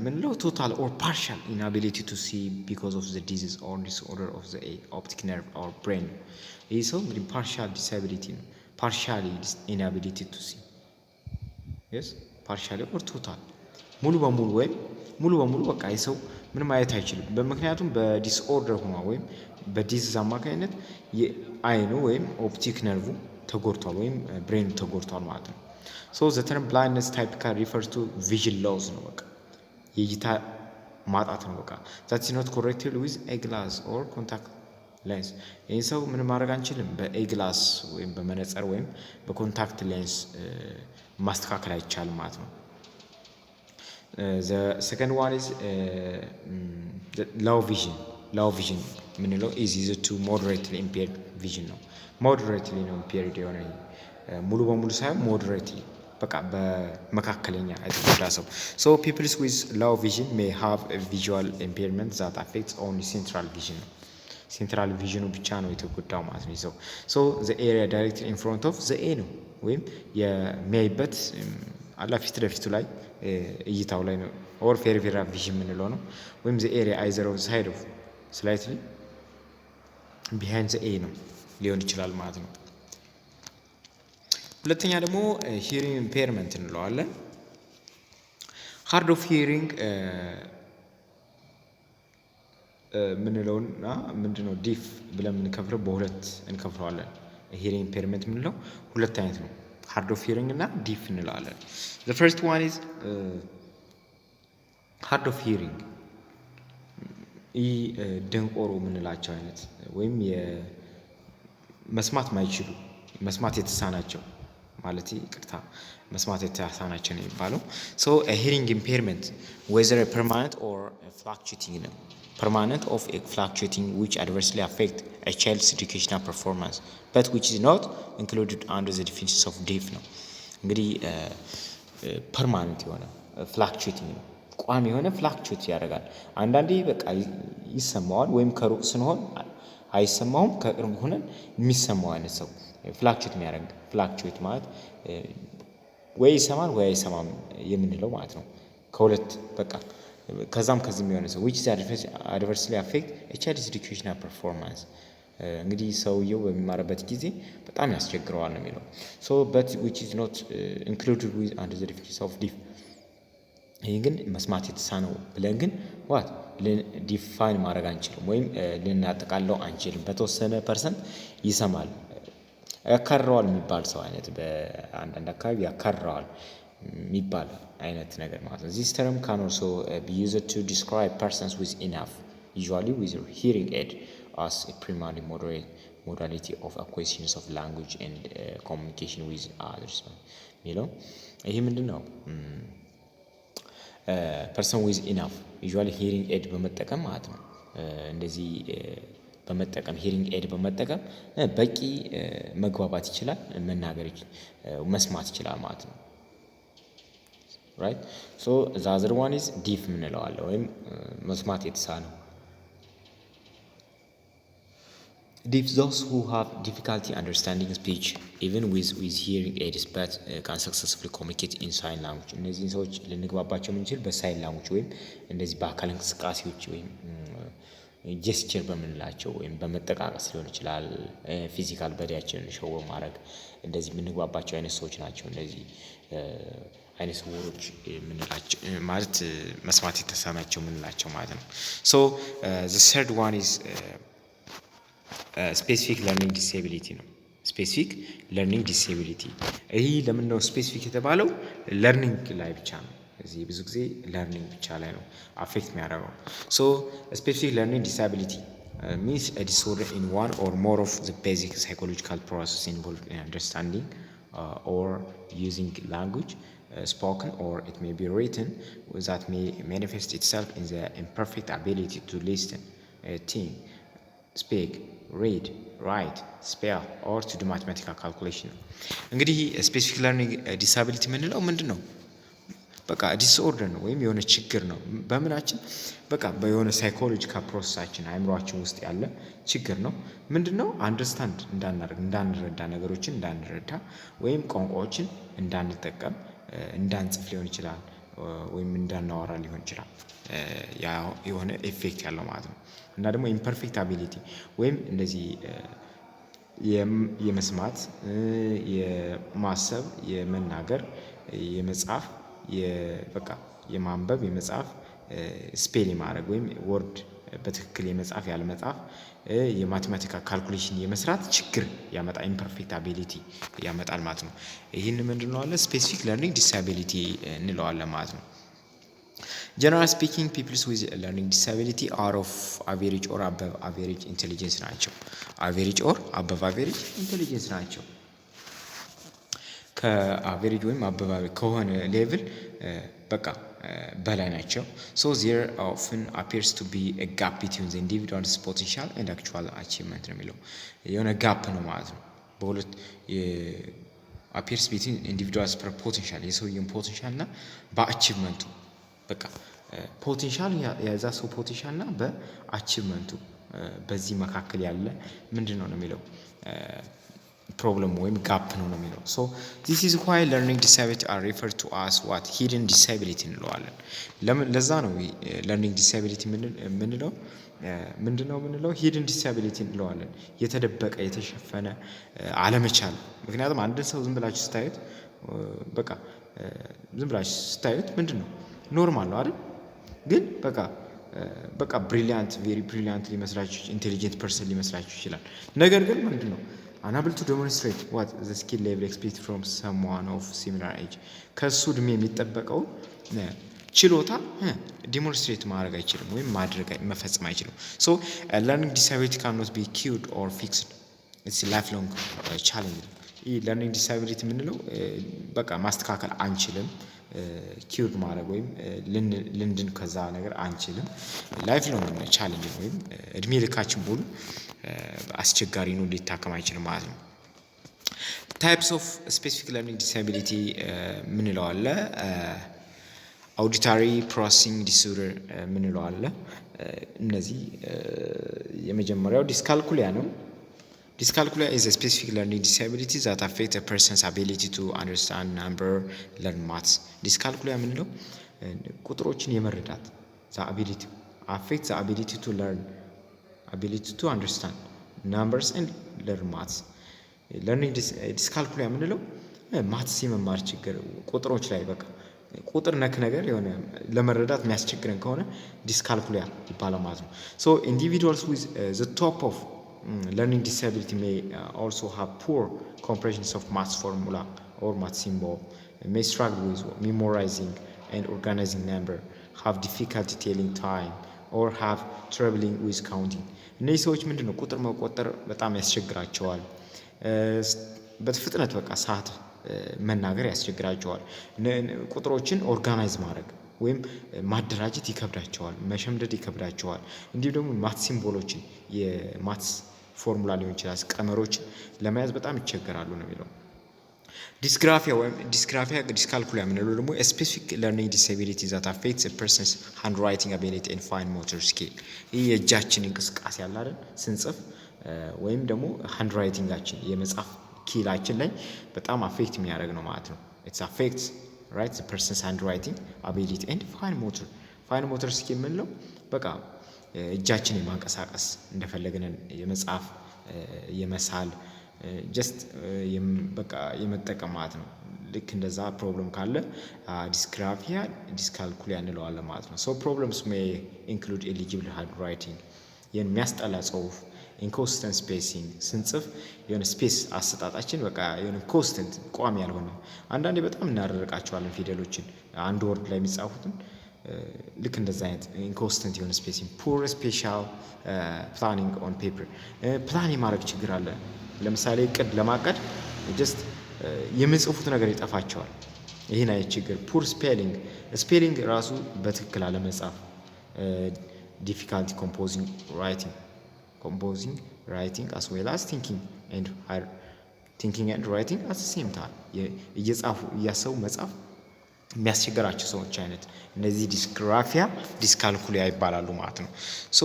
ምንለው ቶታል ኦር ፓርሻል ኢንአቢሊቲ ቱ ሲ ቢኮዝ ኦፍ ዘ ዲዚዝ ኦር ዲስኦርደር ኦፍ ዘ ኦፕቲክ ነርቭ ኦር ብሬን። ይህ ሰው እንግዲህ ፓርሻል ዲሳቢሊቲ ነው። ፓርሻሊ ኢንአቢሊቲ ቱ ሲ yes ፓርሻሊ ኦር ቶታል ሙሉ በሙሉ በቃ የሰው ምንም ማየት አይችልም። በምክንያቱም በዲስኦርደር ሆኗ ወይም በዲዚዝ አማካኝነት የአይኑ ወይም ኦፕቲክ ነርቭ ተጎድቷል ወይም ብሬኑ ተጎድቷል ማለት ነው። ሶ ዘ ተርም ብላይንድነስ ታይፒካሊ ሪፈርስ ቱ ቪዥን ሎስ ነው። በቃ የእይታ ማጣት ነው። በቃ ዛት ኢዝ ኖት ኮሬክትድ ዊዝ ኤ ግላስ ኦር ኮንታክት ሌንስ። ይህ ሰው ምን ማድረግ አንችልም በኤ ግላስ ወይም በመነጽር ወይም በኮንታክት ሌንስ ማስተካከል አይቻልም ማለት ነው። The second one is low vision ምንለው is easy to moderately impaired vision ነው። moderately ነው impaired የሆነ ሙሉ በሙሉ ሳይሆን moderately በቃ በመካከለኛ የተጎዳ ሰው። so people with low vision may have a visual impairment that affects only central vision ነው። ሴንትራል ቪዥኑ ብቻ ነው የተጎዳው ማለት ነው። so the area directly in front of the A ነው ወይም የሚያይበት አላ ፊት ለፊቱ ላይ እይታው ላይ ነው። ኦር ፔሪፌራል ቪዥን የምንለው ነው። ወይም ዘ ኤሪያ አይዘር ኦፍ ሳይድ ኦፍ ስላይትሊ ቢሃይንድ ዘ ኤ ነው ሊሆን ይችላል ማለት ነው። ሁለተኛ ደግሞ ሂሪንግ ኢምፔርመንት እንለዋለን። ሃርድ ኦፍ ሂሪንግ ምንለውና ምንድነው ዲፍ ብለን የምንከፍለው በሁለት እንከፍለዋለን። ሂሪንግ ኢምፔርመንት የምንለው ሁለት አይነት ነው። ሃርድ ኦፍ ሂሪንግ እና ዲፍ እንለዋለን። the first one is hard of hearing ይህ ደንቆሮ የምንላቸው አይነት ወይም መስማት ማይችሉ መስማት የተሳናቸው ማለት ይቅርታ መስማት የተሳናቸው ነው የሚባለው። so a hearing impairment whether a permanent or a fluctuating ነው permanent of a fluctuating which adversely affect a child's educational performance but which is not included under the definition of deaf ነው። እንግዲህ ፐርማነንት የሆነ ፍላክቹዌቲንግ ነው ቋሚ የሆነ ፍላክቹዌት ያደርጋል። አንዳንዴ በቃ ይሰማዋል ወይም ከሩቅ ስንሆን አይሰማውም ከቅርብ ሆነን የሚሰማው አይነት ሰው ፍላክቹዌት የሚያደርግ ፍላክቹዌት ማለት ወይ ይሰማል ወይ አይሰማም የምንለው ማለት ነው። ከሁለት በቃ ከዛም ከዚህም የሆነ ሰው which is adversely affect a child's educational performance እንግዲህ ሰውየው በሚማርበት ጊዜ በጣም ያስቸግረዋል ነው የሚለው። so but which is not included with under the definition of deaf ይህ ግን መስማት የተሳነው ብለን ግን what ዲፋይን ማድረግ አንችልም ወይም ልናጠቃለው አንችልም። በተወሰነ ፐርሰንት ይሰማል ያካርረዋል የሚባል ሰው አይነት በአንዳንድ አካባቢ ያካርረዋል የሚባል አይነት ነገር ማለት ነው። this term can also be used to describe persons with enough usually with hearing aid as a primary modality of acquisition of language and communication with others የሚለው ይሄ ምንድነው? ፐርሰን ዊዝ ኢናፍ ዩዥዋሊ ሂሪንግ ኤድ በመጠቀም ማለት ነው። እንደዚህ በመጠቀም ሂሪንግ ኤድ በመጠቀም በቂ መግባባት ይችላል መናገር መስማት ይችላል ማለት ነው። ራይት ሶ ዘ አዘር ዋን ኢዝ ዲፍ የምንለው አለ ወይም መስማት የተሳነው። deaf those who have difficulty understanding speech even with hearing aids but can successfully communicate in sign language እነዚህን ሰዎች ልንግባባቸው የምንችል በሳይን ላንጉጅ ወይም እንደዚህ በአካል እንቅስቃሴዎች ወይም ጀስቸር በምንላቸው ወይም በመጠቃቀስ ሊሆን ይችላል። ፊዚካል በዲያችንን ሾው በማድረግ እንደዚህ የምንግባባቸው አይነት ሰዎች ናቸው። እነዚህ አይነት ሰዎች የምንላቸው ማለት መስማት የተሳናቸው የምንላቸው ማለት ነው። so the third one is ስፔሲፊክ ለርኒንግ ዲስኤቢሊቲ ነው። ስፔሲፊክ ለርኒንግ ዲስኤቢሊቲ ይህ ለምን ነው ስፔሲፊክ የተባለው? ለርኒንግ ላይ ብቻ ነው። እዚህ ብዙ ጊዜ ለርኒንግ ብቻ ላይ ነው አፌክት የሚያደርገው። ሶ ስፔሲፊክ ለርኒንግ ዲስኤቢሊቲ means a disorder in one or more of the basic psychological process involved in understanding or using language spoken or it may be written that may manifest itself in the imperfect ability to listen, think, speak, read, write, spell or to do mathematical calculation። እንግዲህ ስፔሲፊክ ለርኒንግ ዲሳቢሊቲ የምንለው ምንድን ነው? በቃ ዲስኦርደር ነው ወይም የሆነ ችግር ነው በምናችን በቃ በየሆነ ሳይኮሎጂካል ፕሮሰሳችን አእምሯችን ውስጥ ያለ ችግር ነው። ምንድነው? አንደርስታንድ እንዳንረዳ ነገሮችን እንዳንረዳ ወይም ቋንቋዎችን እንዳንጠቀም እንዳንጽፍ ሊሆን ይችላል ወይም እንዳናወራ ሊሆን ይችላል። ያ የሆነ ኢፌክት ያለው ማለት ነው። እና ደግሞ ኢምፐርፌክት አቢሊቲ ወይም እንደዚህ የመስማት የማሰብ የመናገር የመጻፍ በቃ የማንበብ የመጻፍ ስፔል የማድረግ ወይም ወርድ በትክክል የመጻፍ ያለ መጻፍ የማቴማቲካል ካልኩሌሽን የመስራት ችግር ያመጣ ኢምፐርፌክት አቢሊቲ ያመጣል ማለት ነው። ይህን ምንድነው አለ ስፔሲፊክ ለርኒንግ ዲሳቢሊቲ እንለዋለን ማለት ነው። ጀነራል ስፒኪንግ ፒፕልስ ዊዝ ለርኒንግ ዲሳቢሊቲ አር ኦፍ አቬሬጅ ኦር አበቭ አቬሬጅ ኢንቴሊጀንስ ናቸው። አቬሬጅ ኦር አበቭ አቬሬጅ ኢንቴሊጀንስ ናቸው። ከአቬሬጅ ወይም አበቭ ከሆነ ሌቭል በቃ በላይ ናቸው። ሶ ዜር ኦፍን አፒርስ ቱ ቢ ኤ ጋፕ ቢትዊን ዘ ኢንዲቪዱዋልስ ፖቴንሻል ኤንድ አክቹዋል አቺቭመንት ነው የሚለው የሆነ ጋፕ ነው ማለት ነው። በሁለት አፒርስ ቢትዊን ኢንዲቪዱዋልስ ፖቴንሻል የሰውየውን ፖቴንሻል እና በአቺቭመንቱ በቃ ፖቴንሻል የዛ ሰው ፖቴንሻል እና በአቺቭመንቱ በዚህ መካከል ያለ ምንድነው ነው የሚለው ፕሮብለም ወይም ጋፕ ነው የሚለው። ሶ ዚስ ኢዝ ዋይ ለርኒንግ ዲሳቢሊቲ አር ሪፈርድ ቱ አስ ዋት ሂድን ዲሳቢሊቲ እንለዋለን። ለዛ ነው ለርኒንግ ዲሳቢሊቲ ምንለው ምንድነው ሂድን ዲሳቢሊቲ እንለዋለን። የተደበቀ የተሸፈነ አለመቻል። ምክንያቱም አንድን ሰው ዝም ብላችሁ ስታዩት በቃ ዝም ብላችሁ ስታዩት ምንድነው ኖርማል ነው አይደል? ግን በቃ ብሪሊያንት ቬሪ ብሪሊያንት ሊመስላችሁ ኢንቴሊጀንት ፐርሰን ሊመስላችሁ ይችላል። ነገር ግን ምንድነው unable to demonstrate what the skill level expected from someone of similar age ከሱ እድሜ የሚጠበቀው ችሎታ ዲሞንስትሬት ማድረግ አይችልም ወይም መፈጸም አይችልም። ሶ learning disability cannot be cured or fixed. it's a lifelong challenge. ይህ learning disability የምንለው በቃ ማስተካከል አንችልም ኪውርድ ማድረግ ወይም ልንድን ከዛ ነገር አንችልም። ላይፍ ሎንግ ቻሌንጅ ወይም እድሜ ልካችን ሙሉ አስቸጋሪ ነው ሊታከም አይችልም ማለት ነው። ታይፕስ ኦፍ ስፔሲፊክ ለርኒንግ ዲሳቢሊቲ ምንለው አለ አውዲታሪ ፕሮሰሲንግ ዲስኦርደር ምንለው አለ። እነዚህ የመጀመሪያው ዲስካልኩሊያ ነው። Dyscalculia is a specific learning disability that affects a person's ability to understand number, learn maths. Dyscalculia ምንለው ቁጥሮችን የመረዳት the ability affects the ability to learn, ability to understand numbers and learn maths. learning dyscalculia ምንለው ማትስ የመማር ችግር ቁጥሮች ላይ በቃ ቁጥር ነክ ነገር የሆነ ለመረዳት የሚያስቸግረን ከሆነ ዲስካልኩሊያ ይባላል ማለት ነው። so individuals with the top of learning disability may also have poor comprehension of maths formula or math symbol, may struggle with memorizing and organizing number, have difficulty telling time or have troubling with counting. እነዚህ ሰዎች ምንድነው ቁጥር መቆጠር በጣም ያስቸግራቸዋል። በፍጥነት በቃ ሰዓት መናገር ያስቸግራቸዋል። ቁጥሮችን ኦርጋናይዝ ማድረግ ወይም ማደራጀት ይከብዳቸዋል፣ መሸምደድ ይከብዳቸዋል። እንዲሁ ደግሞ ማት ሲምቦሎችን የማትስ ፎርሙላ ሊሆን ይችላል ቀመሮች ለመያዝ በጣም ይቸገራሉ ነው የሚለው። ዲስካልኩሊያ ምንለው ደግሞ ስፔሲፊክ ለርኒንግ ዲስኤቢሊቲ ዛት አፌክትስ ፐርሰንስ ሃንድ ራይቲንግ አቢሊቲ ኤንድ ፋይን ሞተር ስኪል። ይህ የእጃችን እንቅስቃሴ ያለ አይደል ስንጽፍ ወይም ደግሞ ሃንድ ራይቲንጋችን የመጻፍ ኪላችን ላይ በጣም አፌክት የሚያደርግ ነው ማለት ነው። ኢትስ አፌክትስ ራይት ዘ ፐርሰንስ ሃንድ ራይቲንግ አቢሊቲ ኤንድ ፋይን ሞተር ስኪል ምንለው በቃ እጃችን የማንቀሳቀስ እንደፈለግን የመጻፍ የመሳል ጀስት በቃ የመጠቀም ማለት ነው። ልክ እንደዛ ፕሮብለም ካለ ዲስካልኩሊያ እንለዋለን ማለት ነው። ሶ ፕሮብለምስ ሜይ ኢንክሉድ ኤሊጂብል ሃንድ ራይቲንግ የሚያስጠላ ጽሁፍ፣ ኢንኮንሲስተንት ስፔሲንግ ስንጽፍ የሆነ ስፔስ አሰጣጣችን በቃ የሆነ ኮንስተንት ቋሚ ያልሆነ አንዳንዴ በጣም እናደርቃቸዋለን ፊደሎችን አንድ ወርድ ላይ የሚጻፉትን ልክ እንደዛ አይነት ኢንኮንስተንት የሆነ ስፔሲንግ፣ ፑር ስፔሻል ፕላኒንግ ኦን ፔፐር ፕላን የማድረግ ችግር አለ። ለምሳሌ እቅድ ለማቀድ ጀስት የምጽፉት ነገር ይጠፋቸዋል። ይህን አይነት ችግር ፑር ስፔሊንግ ራሱ በትክክል አለመጻፍ፣ ዲፊካልቲ ኮምፖዚንግ ራይቲንግ as well as thinking and writing at the same time እየጻፉ እያሰቡ መጻፍ የሚያስቸግራቸው ሰዎች አይነት እነዚህ ዲስካልኩሊያ ይባላሉ ማለት ነው። ሶ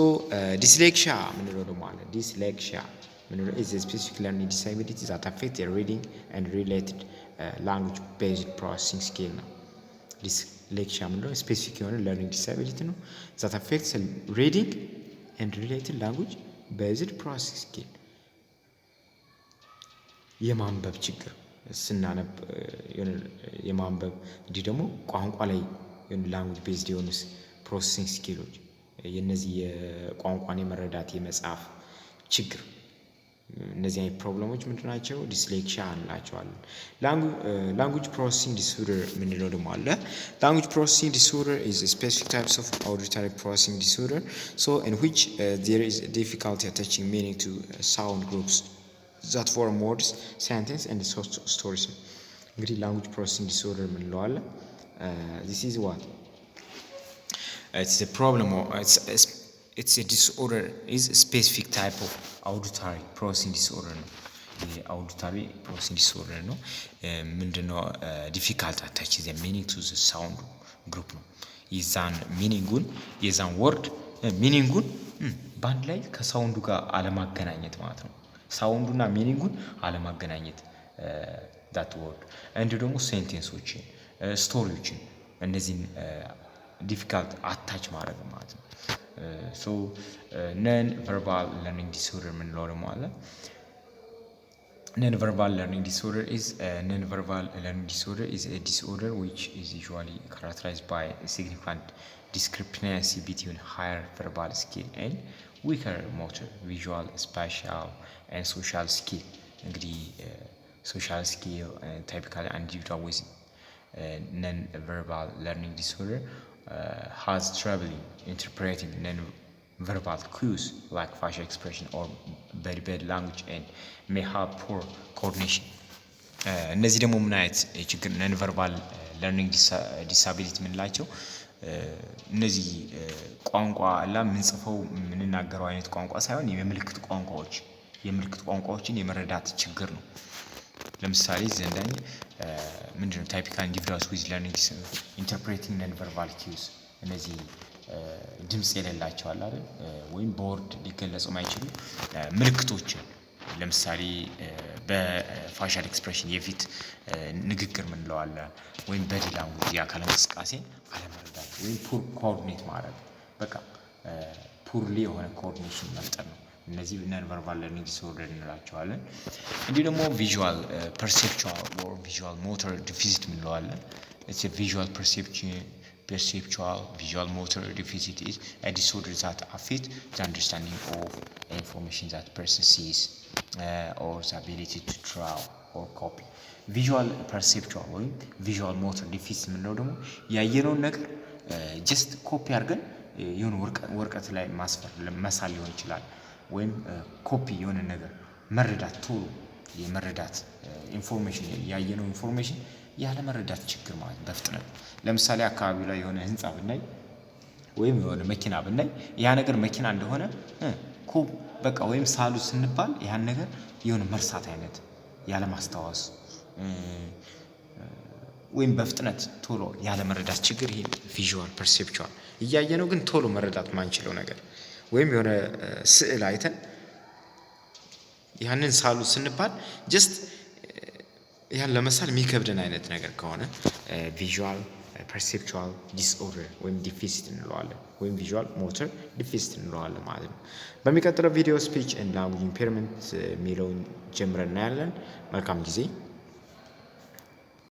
ዲስሌክሺያ ምንለው ደግሞ አለ። ዲስሌክሺያ ምንለው is a specific learning disability that affect the reading and related language based processing skill ነው። ዲስሌክሺያ ምንለው ስፔሲፊክ የሆነ learning disability ነው that affects reading and related language based processing skill የማንበብ ችግር ስናነብ የማንበብ እንዲህ ደግሞ ቋንቋ ላይ ላንጉጅ ቤዝድ የሆኑ ፕሮሰሲንግ ስኪሎች የነዚህ የቋንቋን የመረዳት የመጻፍ ችግር እነዚህ አይነት ፕሮብለሞች ምንድናቸው? ዲስሌክሽያ እንላቸዋለን። ላንጉጅ ፕሮሰሲንግ ዲስኦርደር ምንለው ደግሞ አለ። ላንጉጅ ፕሮሰሲንግ ዲስኦርደር is a specific types of auditory processing disorder so in which there is difficulty attaching meaning to sound groups that form words, sentence and stories. እንግዲህ ላንጉጅ ፕሮሰሲንግ ዲስኦርደር ምንለው አለ። this is what it's a problem or it's a disorder is a specific type of auditory processing disorder ነው። አውዲታሪ ፕሮሰሲንግ ዲስኦርደር ነው። ምንድነው? ዲፊካልት አታች ዘ ሚኒንግ ቱ ዘ ሳውንድ ግሩፕ ነው። የዛን ሚኒንጉን የዛን ወርድ ሚኒንጉን በአንድ ላይ ከሳውንዱ ጋር አለማገናኘት ማለት ነው። ሳውንዱና ሚኒንጉን አለማገናኘት ዳት ወርድ እንዲሁ ደግሞ ሴንቴንሶችን ስቶሪዎችን እነዚህን ዲፊካልት አታች ማድረግ ማለት ነው። ሶ ነን ቨርባል ለርኒንግ ዲስኦርደር ምንለው ደግሞ አለ። Non-verbal learning disorder is a disorder which is usually characterized by a significant discrepancy between higher verbal skill and weaker motor, visual, spatial and social skill. እንግዲህ social skill typically individual with non-verbal learning disorder has trouble interpreting non-verbal cues like facial expression or body language and may have poor coordination. እነዚህ ደግሞ ምን አይነት ችግር non-verbal learning disability ምንላቸው? እነዚህ ቋንቋ አላ ምንጽፈው ምንናገረው አይነት ቋንቋ ሳይሆን የምልክት ቋንቋዎችን የመረዳት ችግር ነው። ለምሳሌ ዘንዳኝ ምንድነው? ታይፒካል ኢንዲቪጁዋልስ ዊዝ ለርኒንግ ኢንተርፕሬቲንግ non-verbal cues እነዚህ ድምጽ የሌላቸው አለ አይደል? ወይም በወርድ ሊገለጹ የማይችሉ ምልክቶችን ለምሳሌ በፋሻል ኤክስፕሬሽን የፊት ንግግር ምንለው አለ ወይም በዲ ላንጉጅ የአካል እንቅስቃሴ አለመረዳት ወይም ፑር ኮኦርዲኔት ማድረግ በቃ ፑርሊ የሆነ ኮኦርዲኔሽን መፍጠር ነው። እነዚህ non-verbal learning disorder እንላቸዋለን። እንዲሁ ደግሞ ቪዥዋል ፐርሴፕቹዋል or visual motor deficit ምንለው አለ። it's a visual perceptual visual motor deficit is a disorder that affects the understanding of information that person sees or the ability to draw or copy. visual perceptual ወይም visual motor deficit ምንለው ደግሞ ያየነውን ነገር ጀስት ኮፒ አድርገን የሆነ ወረቀት ላይ ማስፈር መሳል ሊሆን ይችላል። ወይም ኮፒ የሆነ ነገር መረዳት ቶሎ የመረዳት ኢንፎርሜሽን ያየነው ኢንፎርሜሽን ያለ መረዳት ችግር ማለት በፍጥነት ለምሳሌ አካባቢው ላይ የሆነ ህንጻ ብናይ ወይም የሆነ መኪና ብናይ ያ ነገር መኪና እንደሆነ በቃ ወይም ሳሉ ስንባል ያን ነገር የሆነ መርሳት አይነት ያለ ማስታወስ ወይም በፍጥነት ቶሎ ያለ መረዳት ችግር ይሄ ቪዥዋል ፐርሴፕቹዋል እያየነው ግን ቶሎ መረዳት ማንችለው ነገር ወይም የሆነ ስዕል አይተን ያንን ሳሉ ስንባል ጀስት ያን ለመሳል የሚከብደን አይነት ነገር ከሆነ ቪዥዋል ፐርሴፕቹዋል ዲስኦርደር ወይም ዲፊሲት እንለዋለን ወይም ቪዥዋል ሞተር ዲፊሲት እንለዋለን ማለት ነው። በሚቀጥለው ቪዲዮ ስፒች ኤንድ ላንጉጅ ኢምፔርመንት የሚለውን ጀምረን እናያለን። መልካም ጊዜ